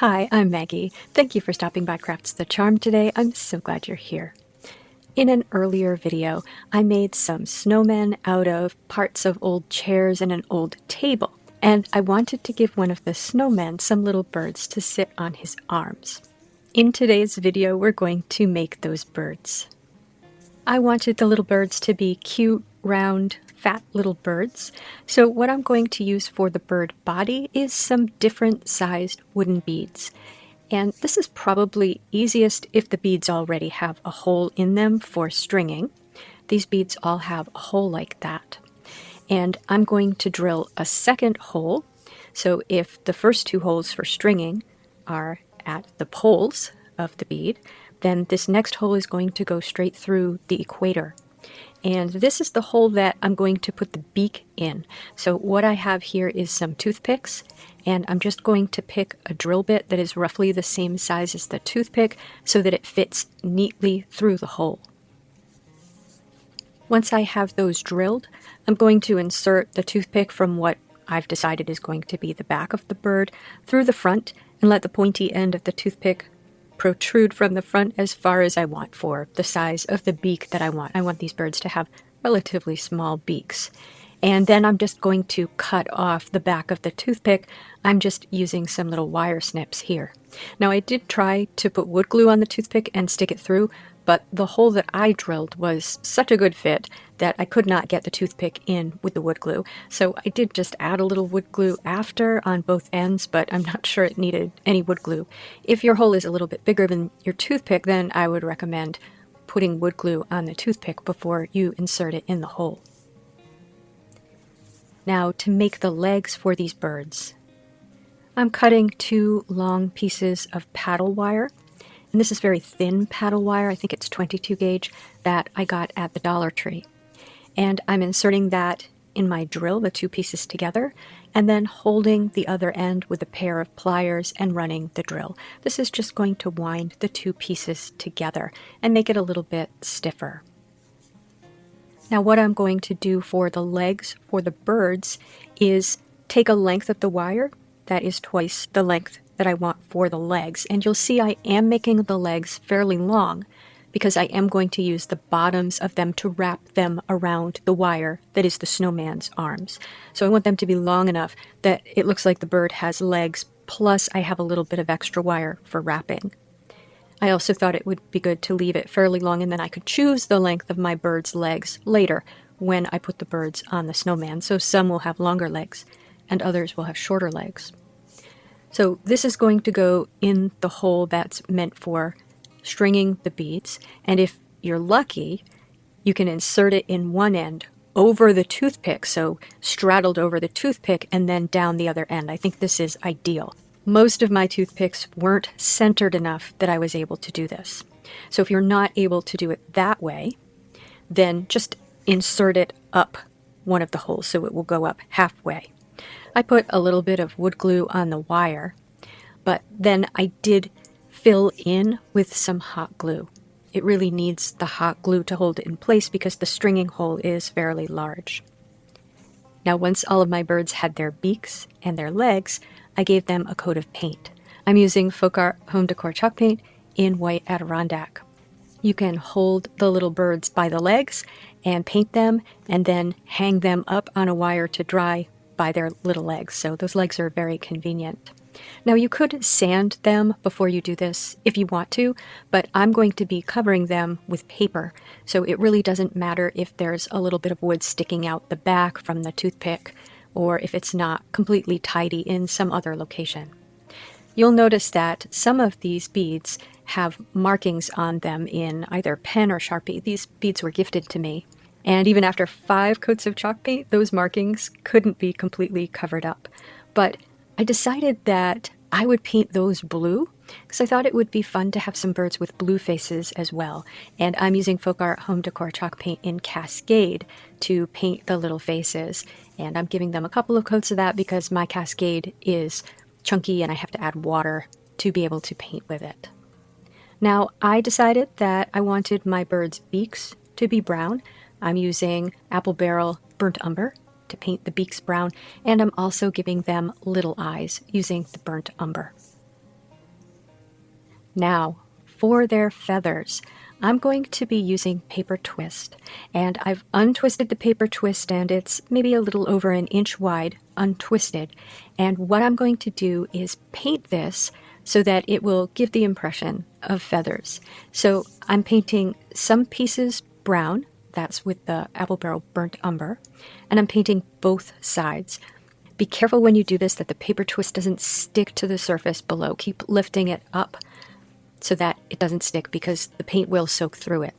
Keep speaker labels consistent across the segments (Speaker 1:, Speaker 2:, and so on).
Speaker 1: Hi, I'm Maggie. Thank you for stopping by Crafts the Charm today. I'm so glad you're here. In an earlier video, I made some snowmen out of parts of old chairs and an old table, and I wanted to give one of the snowmen some little birds to sit on his arms. In today's video, we're going to make those birds. I wanted the little birds to be cute, round, fat little birds, so what I'm going to use for the bird body is some different sized wooden beads. And this is probably easiest if the beads already have a hole in them for stringing. These beads all have a hole like that. And I'm going to drill a second hole, so if the first two holes for stringing are at the poles of the bead, then this next hole is going to go straight through the equator. And this is the hole that I'm going to put the beak in. So what I have here is some toothpicks, and I'm just going to pick a drill bit that is roughly the same size as the toothpick so that it fits neatly through the hole. Once I have those drilled, I'm going to insert the toothpick from what I've decided is going to be the back of the bird through the front and let the pointy end of the toothpick protrude from the front as far as I want for the size of the beak that I want. I want these birds to have relatively small beaks. And then I'm just going to cut off the back of the toothpick. I'm just using some little wire snips here. Now I did try to put wood glue on the toothpick and stick it through, but the hole that I drilled was such a good fit that I could not get the toothpick in with the wood glue. So I did just add a little wood glue after on both ends, but I'm not sure it needed any wood glue. If your hole is a little bit bigger than your toothpick, then I would recommend putting wood glue on the toothpick before you insert it in the hole. Now to make the legs for these birds, I'm cutting 2 long pieces of paddle wire. And this is very thin paddle wire, I think it's 22 gauge, that I got at the Dollar Tree. And I'm inserting that in my drill, the 2 pieces together, and then holding the other end with a pair of pliers and running the drill. This is just going to wind the 2 pieces together and make it a little bit stiffer. Now what I'm going to do for the legs for the birds is take a length of the wire that is twice the length that I want for the legs. And you'll see I am making the legs fairly long because I am going to use the bottoms of them to wrap them around the wire that is the snowman's arms. So I want them to be long enough that it looks like the bird has legs, plus I have a little bit of extra wire for wrapping. I also thought it would be good to leave it fairly long and then I could choose the length of my bird's legs later when I put the birds on the snowman. So some will have longer legs and others will have shorter legs. So this is going to go in the hole that's meant for stringing the beads, and if you're lucky, you can insert it in one end over the toothpick, so straddled over the toothpick and then down the other end. I think this is ideal. Most of my toothpicks weren't centered enough that I was able to do this. So if you're not able to do it that way, then just insert it up one of the holes so it will go up halfway. I put a little bit of wood glue on the wire, but then I did fill in with some hot glue. It really needs the hot glue to hold it in place because the stringing hole is fairly large. Now once all of my birds had their beaks and their legs, I gave them a coat of paint. I'm using Folk Art Home Decor chalk paint in white adirondack. You can hold the little birds by the legs and paint them and then hang them up on a wire to dry by their little legs, so those legs are very convenient. Now you could sand them before you do this if you want to, but I'm going to be covering them with paper, so it really doesn't matter if there's a little bit of wood sticking out the back from the toothpick or if it's not completely tidy in some other location. You'll notice that some of these beads have markings on them in either pen or Sharpie. These beads were gifted to me. And even after 5 coats of chalk paint, those markings couldn't be completely covered up. But I decided that I would paint those blue because I thought it would be fun to have some birds with blue faces as well. And I'm using Folk Art Home Decor chalk paint in Cascade to paint the little faces. And I'm giving them a couple of coats of that because my Cascade is chunky and I have to add water to be able to paint with it. Now I decided that I wanted my birds' beaks to be brown. I'm using apple barrel burnt umber to paint the beaks brown, and I'm also giving them little eyes using the burnt umber. Now, for their feathers, I'm going to be using paper twist, and I've untwisted the paper twist, and it's maybe a little over an inch wide, untwisted. And what I'm going to do is paint this so that it will give the impression of feathers. So I'm painting some pieces brown, that's with the apple barrel burnt umber, and I'm painting both sides. Be careful when you do this that the paper twist doesn't stick to the surface below. Keep lifting it up so that it doesn't stick, because the paint will soak through it.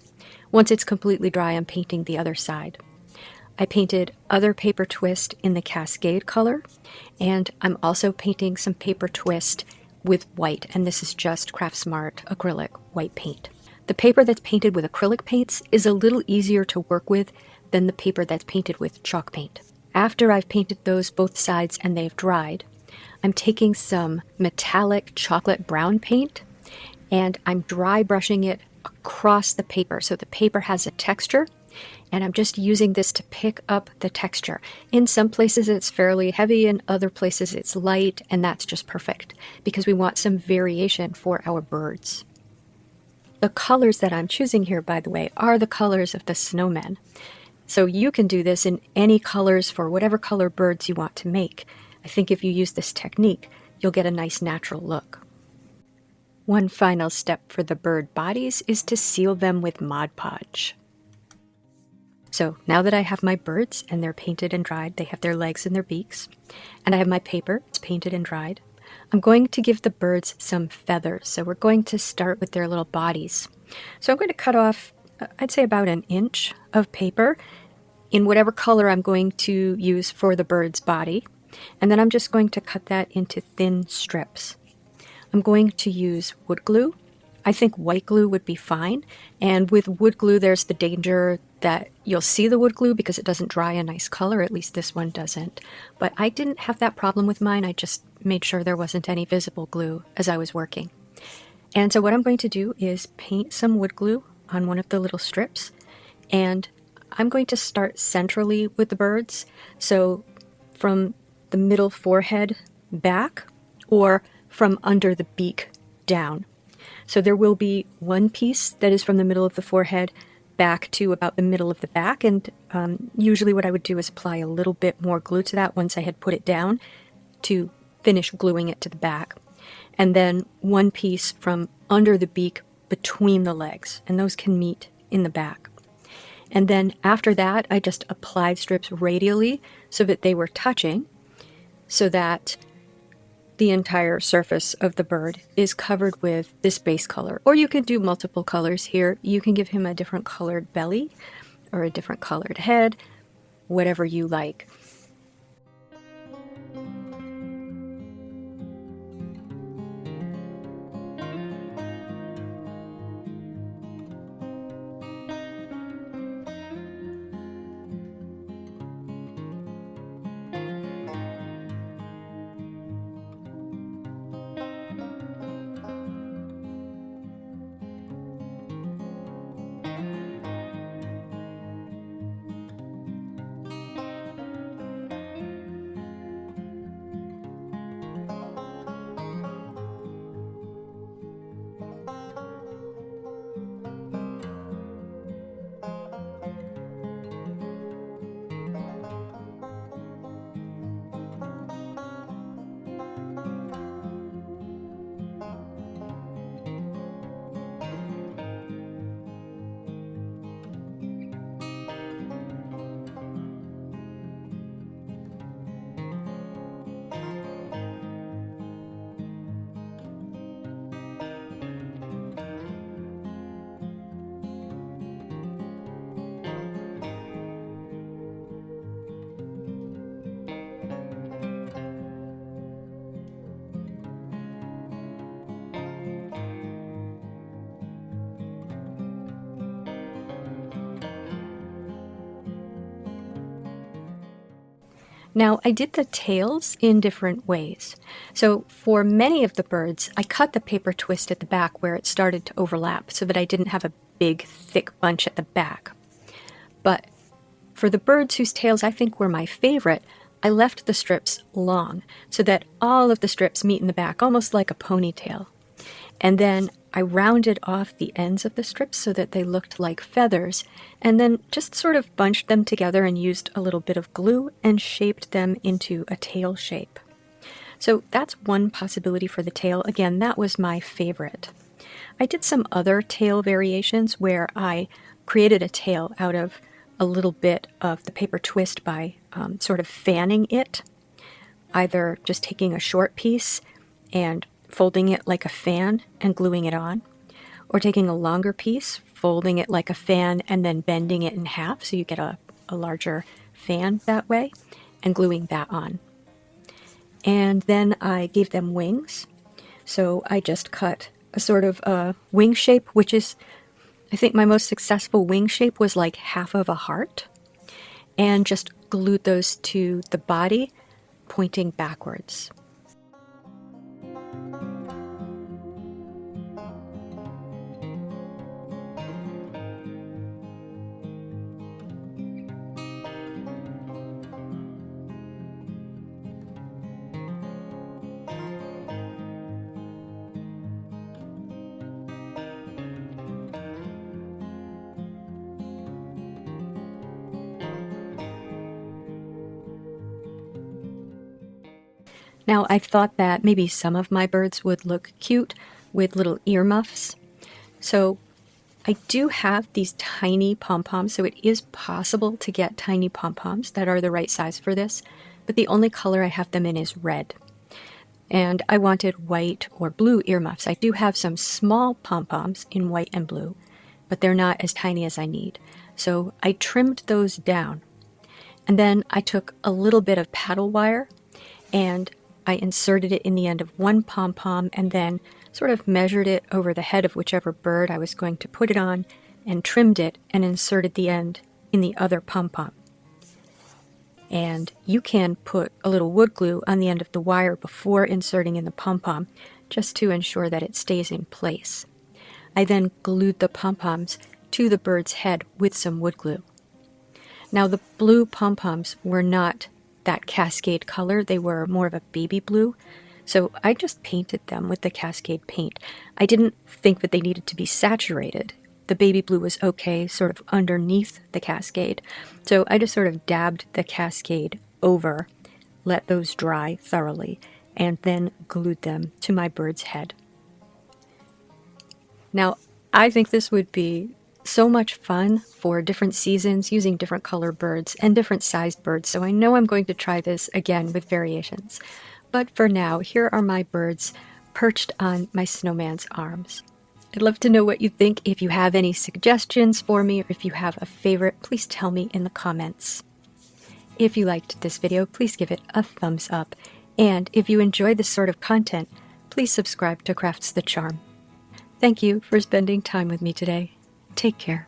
Speaker 1: Once it's completely dry, I'm painting the other side. I painted other paper twist in the Cascade color, and I'm also painting some paper twist with white, and this is just Craft Smart acrylic white paint. The paper that's painted with acrylic paints is a little easier to work with than the paper that's painted with chalk paint. After I've painted those both sides and they've dried, I'm taking some metallic chocolate brown paint and I'm dry brushing it across the paper so the paper has a texture, and I'm just using this to pick up the texture. In some places it's fairly heavy, in other places it's light, and that's just perfect because we want some variation for our birds. The colors that I'm choosing here, by the way, are the colors of the snowmen. So you can do this in any colors for whatever color birds you want to make. I think if you use this technique, you'll get a nice natural look. One final step for the bird bodies is to seal them with Mod Podge. So now that I have my birds and they're painted and dried, they have their legs and their beaks, and I have my paper, it's painted and dried, I'm going to give the birds some feathers. So we're going to start with their little bodies. So I'm going to cut off, I'd say about an inch of paper in whatever color I'm going to use for the bird's body. And then I'm just going to cut that into thin strips. I'm going to use wood glue. I think white glue would be fine. And with wood glue, there's the danger that you'll see the wood glue because it doesn't dry a nice color. At least this one doesn't. But I didn't have that problem with mine. I just made sure there wasn't any visible glue as I was working. And so what I'm going to do is paint some wood glue on one of the little strips. And I'm going to start centrally with the birds. So from the middle forehead back, or from under the beak down. So there will be one piece that is from the middle of the forehead back to about the middle of the back, and usually what I would do is apply a little bit more glue to that once I had put it down to finish gluing it to the back. And then one piece from under the beak between the legs, and those can meet in the back. And then after that, I just applied strips radially so that they were touching, so that the entire surface of the bird is covered with this base color. Or you can do multiple colors here. You can give him a different colored belly or a different colored head, whatever you like. Now, I did the tails in different ways. So for many of the birds, I cut the paper twist at the back where it started to overlap so that I didn't have a big, thick bunch at the back. But for the birds whose tails I think were my favorite, I left the strips long so that all of the strips meet in the back, almost like a ponytail. And then I rounded off the ends of the strips so that they looked like feathers, and then just sort of bunched them together and used a little bit of glue and shaped them into a tail shape. So that's one possibility for the tail. Again, that was my favorite. I did some other tail variations where I created a tail out of a little bit of the paper twist by sort of fanning it, either just taking a short piece and folding it like a fan and gluing it on, or taking a longer piece, folding it like a fan and then bending it in half so you get a larger fan that way, and gluing that on. And then I gave them wings. So I just cut a sort of a wing shape, which is, I think my most successful wing shape was like half of a heart, and just glued those to the body, pointing backwards. Now, I thought that maybe some of my birds would look cute with little earmuffs. So I do have these tiny pom-poms, so it is possible to get tiny pom-poms that are the right size for this, but the only color I have them in is red. And I wanted white or blue earmuffs. I do have some small pom-poms in white and blue, but they're not as tiny as I need. So I trimmed those down. And then I took a little bit of paddle wire and I inserted it in the end of one pom-pom and then sort of measured it over the head of whichever bird I was going to put it on and trimmed it and inserted the end in the other pom-pom. And you can put a little wood glue on the end of the wire before inserting in the pom-pom just to ensure that it stays in place. I then glued the pom-poms to the bird's head with some wood glue. Now the blue pom-poms were not that cascade color, they were more of a baby blue, so I just painted them with the cascade paint. I didn't think that they needed to be saturated. The baby blue was okay sort of underneath the cascade, so I just sort of dabbed the cascade over, let those dry thoroughly, and then glued them to my bird's head. Now, I think this would be so much fun for different seasons using different color birds and different sized birds, so I know I'm going to try this again with variations. But for now, here are my birds perched on my snowman's arms. I'd love to know what you think. If you have any suggestions for me or if you have a favorite, please tell me in the comments. If you liked this video, please give it a thumbs up. And if you enjoy this sort of content, please subscribe to Crafts the Charm. Thank you for spending time with me today. Take care.